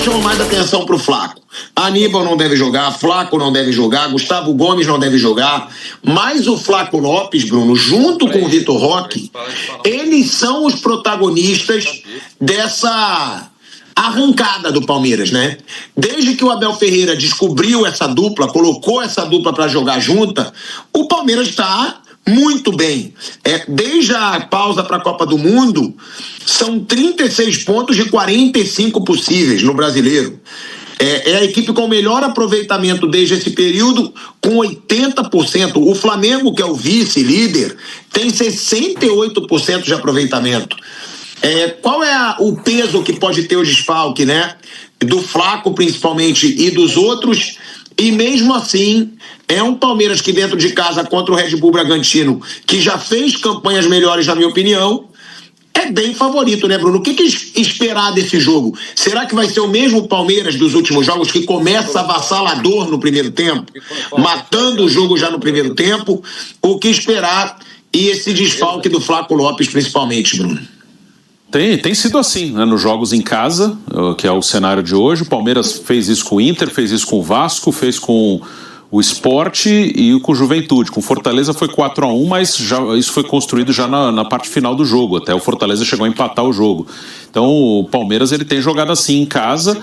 chamam mais atenção pro Flaco. Aníbal não deve jogar, Flaco não deve jogar, Gustavo Gomes não deve jogar, mas o Flaco Lopes, Bruno, junto com o Vitor Roque, eles são os protagonistas dessa arrancada do Palmeiras, né? Desde que o Abel Ferreira descobriu essa dupla, colocou essa dupla para jogar junta, o Palmeiras está muito bem. Desde a pausa para a Copa do Mundo, são 36 pontos de 45 possíveis no Brasileiro. É a equipe com o melhor aproveitamento desde esse período, com 80%. O Flamengo, que é o vice-líder, tem 68% de aproveitamento. Qual é o peso que pode ter o desfalque, né? Do Flaco, principalmente, e dos outros? E mesmo assim, é um Palmeiras que dentro de casa contra o Red Bull Bragantino, que já fez campanhas melhores, na minha opinião, é bem favorito, né, Bruno? O que esperar desse jogo? Será que vai ser o mesmo Palmeiras dos últimos jogos, que começa avassalador no primeiro tempo, matando o jogo já no primeiro tempo? O que esperar? E esse desfalque do Flaco Lopes, principalmente, Bruno? Tem sido assim, né, nos jogos em casa, que é o cenário de hoje. O Palmeiras fez isso com o Inter, fez isso com o Vasco, fez com o Sport e com o Juventude. Com o Fortaleza foi 4-1, mas isso foi construído já na parte final do jogo. Até o Fortaleza chegou a empatar o jogo. Então o Palmeiras ele tem jogado assim em casa.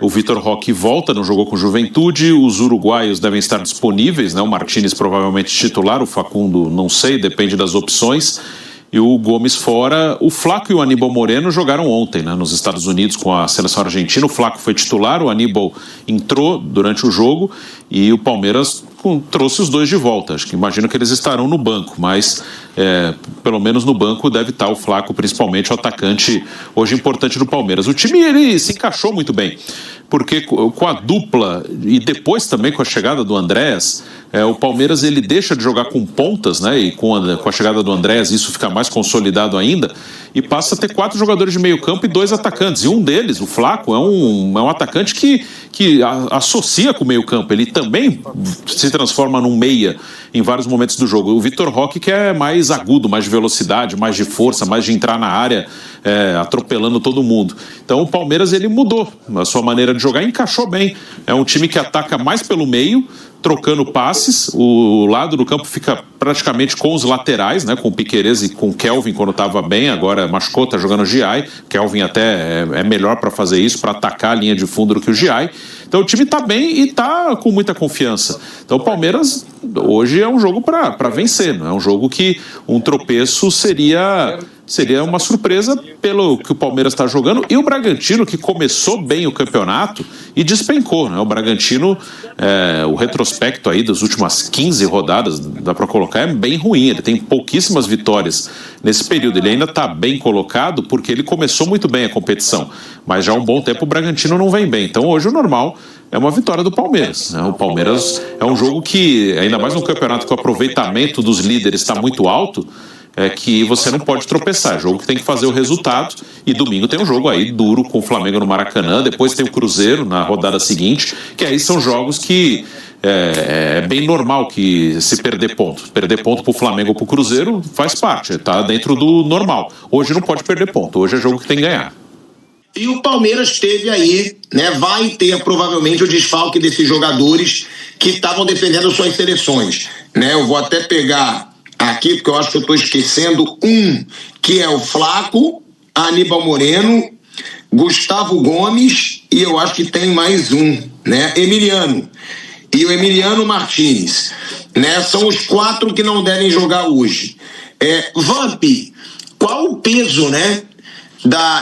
O Vitor Roque volta, não jogou com o Juventude. Os uruguaios devem estar disponíveis, né? O Martínez provavelmente titular, o Facundo não sei, depende das opções. E o Gomes fora. O Flaco e o Aníbal Moreno jogaram ontem, né, nos Estados Unidos com a seleção argentina. O Flaco foi titular, o Aníbal entrou durante o jogo e o Palmeiras trouxe os dois de volta. Imagino que eles estarão no banco, mas pelo menos no banco deve estar o Flaco, principalmente o atacante hoje importante do Palmeiras. O time ele se encaixou muito bem, porque com a dupla e depois também com a chegada do Andrés, o Palmeiras ele deixa de jogar com pontas, né? E com a chegada do Andrés isso fica mais consolidado ainda e passa a ter 4 jogadores de meio campo e 2 atacantes. E um deles, o Flaco, é um atacante que associa com o meio campo. Ele também se transforma num meia em vários momentos do jogo. O Vitor Roque, que é mais agudo, mais de velocidade, mais de força, mais de entrar na área, atropelando todo mundo. Então o Palmeiras ele mudou a sua maneira de jogar e encaixou bem. É um time que ataca mais pelo meio, trocando passes. O lado do campo fica praticamente com os laterais, né, com o Piquerez e com o Kelvin quando estava bem, agora machucou, está jogando o Giai. Kelvin até é melhor para fazer isso, para atacar a linha de fundo do que o Giai. Então o time está bem e está com muita confiança. Então o Palmeiras hoje é um jogo para vencer, não é um jogo que um tropeço seria uma surpresa pelo que o Palmeiras está jogando. E o Bragantino, que começou bem o campeonato e despencou, né? O Bragantino, o retrospecto aí das últimas 15 rodadas, dá para colocar, é bem ruim. Ele tem pouquíssimas vitórias nesse período. Ele ainda está bem colocado porque ele começou muito bem a competição, mas já há um bom tempo o Bragantino não vem bem. Então hoje o normal é uma vitória do Palmeiras, né? O Palmeiras é um jogo que, ainda mais num campeonato que o aproveitamento dos líderes está muito alto, que você não pode tropeçar. É jogo que tem que fazer o resultado. E domingo tem um jogo aí duro com o Flamengo no Maracanã. Depois tem o Cruzeiro na rodada seguinte, que aí são jogos que é bem normal que se perder ponto. Perder ponto para o Flamengo ou para o Cruzeiro faz parte, está dentro do normal. Hoje não pode perder ponto, hoje é jogo que tem que ganhar. E o Palmeiras teve aí, né, vai ter provavelmente o desfalque desses jogadores que estavam defendendo suas seleções, né? Eu vou até pegar aqui, porque eu acho que eu estou esquecendo que é o Flaco, Aníbal Moreno, Gustavo Gomes e eu acho que tem mais né? Emiliano. E o Emiliano Martínez, né? São os 4 que não devem jogar hoje. Vamp, qual o peso, né,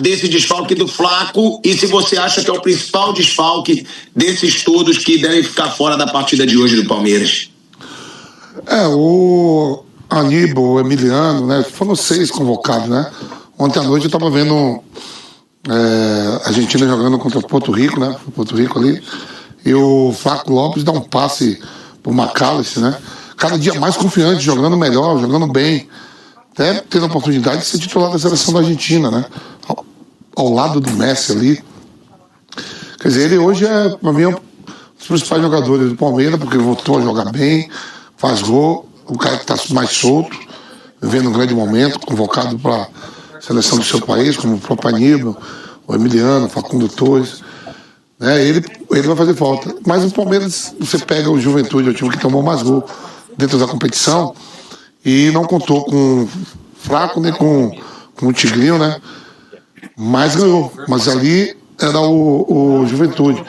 desse desfalque do Flaco, e se você acha que é o principal desfalque desses todos que devem ficar fora da partida de hoje do Palmeiras? O Aníbal, o Emiliano, né? Foram 6 convocados, né? Ontem à noite eu estava vendo a Argentina jogando contra Porto Rico, né? Porto Rico ali. E o Flaco Lopes dá um passe pro McAllister, né? Cada dia mais confiante, jogando melhor, jogando bem. Até tendo a oportunidade de ser titular da seleção da Argentina, né? Ao lado do Messi ali. Quer dizer, ele hoje para mim, um dos principais jogadores do Palmeiras, porque voltou a jogar bem, faz gol, o cara que está mais solto, vivendo um grande momento, convocado para a seleção do seu país, como o próprio Aníbal, o Emiliano, o Facundo Torres. né? Ele vai fazer falta. Mas o Palmeiras, você pega o Juventude, é o time que tomou mais gol dentro da competição, e não contou com o Flaco nem com o Tigrinho, né? Mas ganhou. Mas ali era o Juventude.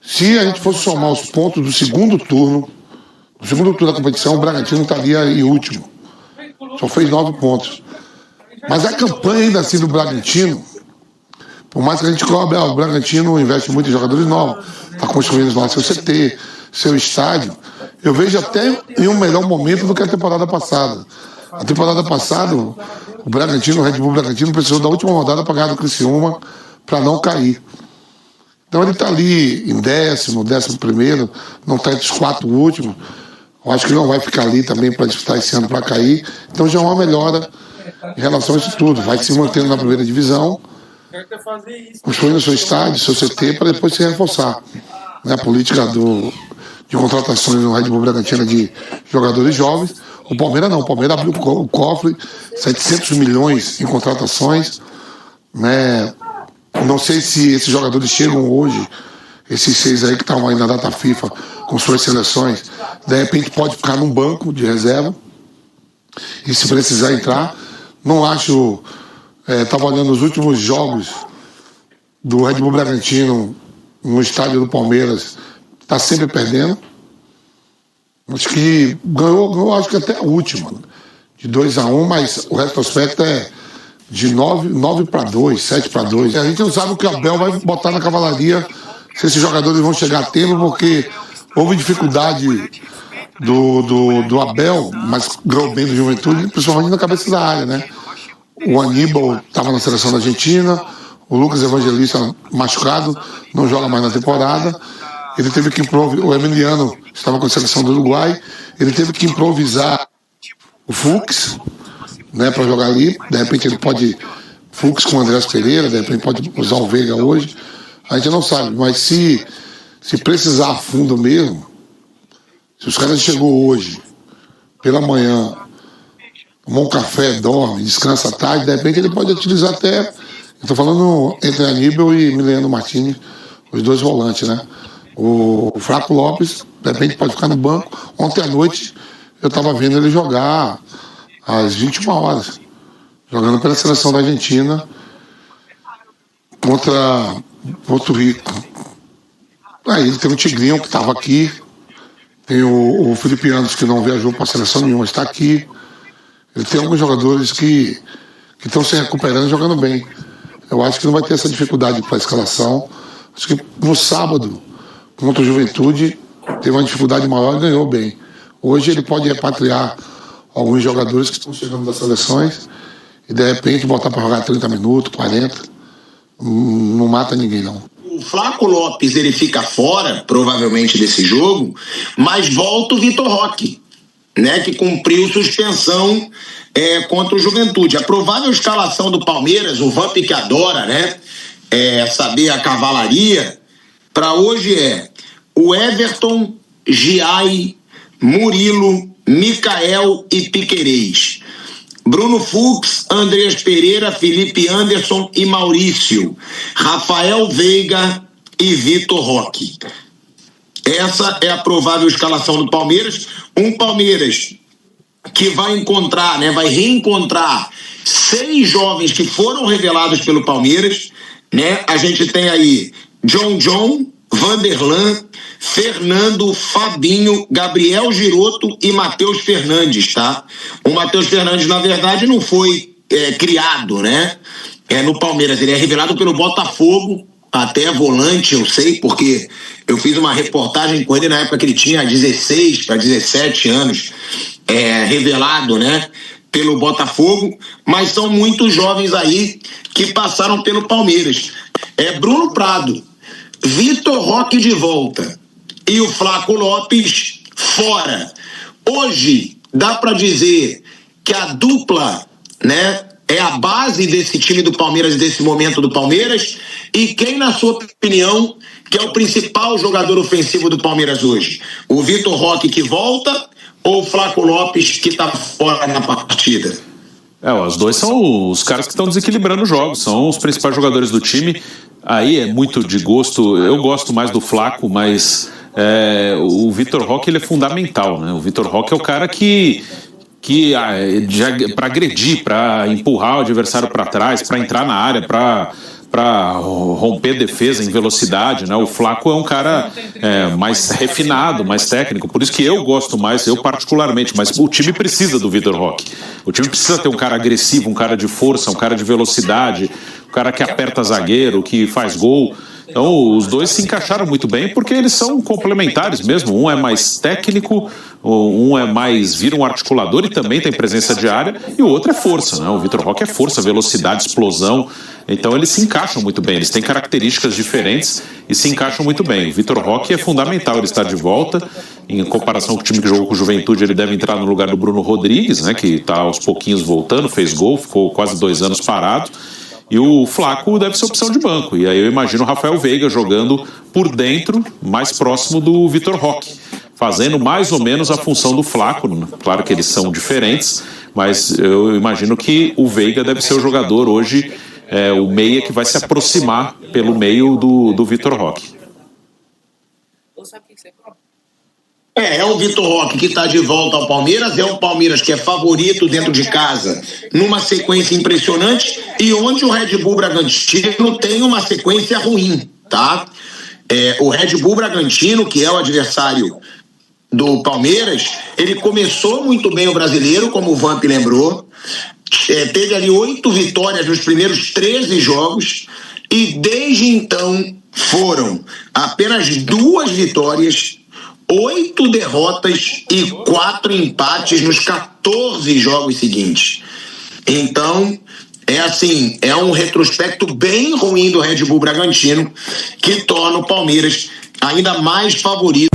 Se a gente fosse somar os pontos do segundo turno da competição, o Bragantino estaria em último. Só fez 9 pontos. Mas a campanha ainda assim do Bragantino, por mais que a gente cobre, o Bragantino investe muito em jogadores novos, está construindo lá seu CT, seu estádio. Eu vejo até em um melhor momento do que a temporada passada. A temporada passada, o Red Bull Bragantino, precisou da última rodada para ganhar do Criciúma para não cair. Então ele está ali em 11º, não está entre os 4 últimos. Eu acho que não vai ficar ali também para disputar esse ano para cair. Então já é uma melhora em relação a isso tudo. Vai se mantendo na primeira divisão, construindo seu estádio, seu CT, para depois se reforçar. A política de contratações no Red Bull Bragantino de jogadores jovens. O Palmeiras não. O Palmeiras abriu o cofre, 700 milhões em contratações. Né? Não sei se esses jogadores chegam hoje, esses 6 aí que estão aí na data FIFA com suas seleções, de repente pode ficar num banco de reserva e se precisar entrar. Não acho, estava olhando os últimos jogos do Red Bull Bragantino no estádio do Palmeiras, está sempre perdendo. Acho que ganhou acho que até a última, de 2-1, mas o retrospecto é de 9-2, 7-2. A gente não sabe o que o Abel vai botar na cavalaria, se esses jogadores vão chegar a tempo, porque houve dificuldade do Abel, mas ganhou bem do Juventude, principalmente na cabeça da área, né? O Aníbal estava na seleção da Argentina, o Lucas Evangelista machucado, não joga mais na temporada. Ele teve que improvisar, o Emiliano estava com a seleção do Uruguai, ele teve que improvisar o Fux, né, para jogar ali. De repente ele pode, Fux com o Andrés Pereira, de repente pode usar o Veiga hoje, a gente não sabe, mas se precisar a fundo mesmo, se os caras chegou hoje, pela manhã, tomou um café, dorme, descansa à tarde, de repente ele pode utilizar até, eu estou falando entre Aníbal e Emiliano Martins, os 2 volantes, né? O Flaco Lopes, de repente, pode ficar no banco. Ontem à noite eu estava vendo ele jogar às 21 horas, jogando pela seleção da Argentina contra Porto Rico. Aí ele tem o Tigrinho que estava aqui, tem o Felipe Anderson que não viajou para a seleção nenhuma, está aqui. Ele tem alguns jogadores que estão se recuperando e jogando bem. Eu acho que não vai ter essa dificuldade para a escalação. Acho que no sábado, contra o Juventude, teve uma dificuldade maior e ganhou bem. Hoje ele pode repatriar alguns jogadores que estão chegando das seleções e de repente botar para jogar 30 minutos, 40. Não mata ninguém, não. O Flaco Lopes ele fica fora, provavelmente, desse jogo, mas volta o Vitor Roque, né, que cumpriu suspensão contra o Juventude. A provável escalação do Palmeiras, o Vamp que adora, né, saber a cavalaria, para hoje é o Everton, Giai, Murilo, Micael e Piquerez. Bruno Fux, Andreas Pereira, Felipe Anderson e Maurício. Rafael Veiga e Vitor Roque. Essa é a provável escalação do Palmeiras. Um Palmeiras que vai encontrar, né, vai reencontrar 6 jovens que foram revelados pelo Palmeiras, né? A gente tem aí John, Vanderlan, Fernando, Fabinho, Gabriel Giroto e Matheus Fernandes, tá? O Matheus Fernandes, na verdade, não foi criado, né? No Palmeiras, ele é revelado pelo Botafogo, até volante, eu sei, porque eu fiz uma reportagem com ele na época que ele tinha 16 para 17 anos, revelado, né? Pelo Botafogo, mas são muitos jovens aí que passaram pelo Palmeiras. Bruno Prado, Vitor Roque de volta e o Flaco Lopes fora. Hoje dá para dizer que a dupla, né, é a base desse time do Palmeiras, desse momento do Palmeiras. E quem, na sua opinião, que é o principal jogador ofensivo do Palmeiras hoje? O Vitor Roque que volta ou o Flaco Lopes que está fora na partida? Os dois são os caras que estão desequilibrando os jogos, são os principais jogadores do time. Aí é muito de gosto. Eu gosto mais do Flaco, mas o Vitor Roque ele é fundamental, né? O Vitor Roque é o cara que para agredir, para empurrar o adversário para trás, para entrar na área, para romper defesa em velocidade, né? O Flaco é um cara mais refinado, mais técnico, por isso que eu gosto mais, eu particularmente, mas o time precisa do Vitor Roque. O time precisa ter um cara agressivo, um cara de força, um cara de velocidade, um cara que aperta zagueiro, que faz gol. Então os dois se encaixaram muito bem porque eles são complementares mesmo. Um é mais técnico, um é mais vira um articulador e também tem presença de área, e o outro é força, né? O Vitor Roque é força, velocidade, explosão. Então eles se encaixam muito bem, eles têm características diferentes e se encaixam muito bem. O Vitor Roque é fundamental, ele está de volta. Em comparação com o time que jogou com o Juventude, ele deve entrar no lugar do Bruno Rodrigues, né? Que está aos pouquinhos voltando, fez gol, ficou quase 2 anos parado. E o Flaco deve ser opção de banco. E aí eu imagino o Rafael Veiga jogando por dentro, mais próximo do Vitor Roque, fazendo mais ou menos a função do Flaco. Claro que eles são diferentes, mas eu imagino que o Veiga deve ser o jogador hoje, o meia que vai se aproximar pelo meio do Vitor Roque. É o Vitor Roque que está de volta ao Palmeiras, é o Palmeiras que é favorito dentro de casa, numa sequência impressionante, e onde o Red Bull Bragantino tem uma sequência ruim, tá? O Red Bull Bragantino, que é o adversário do Palmeiras, ele começou muito bem o Brasileiro, como o Vamp lembrou, teve ali 8 vitórias nos primeiros 13 jogos, e desde então foram apenas 2 vitórias, 8 derrotas e 4 empates nos 14 jogos seguintes. Então, é um retrospecto bem ruim do Red Bull Bragantino, que torna o Palmeiras ainda mais favorito.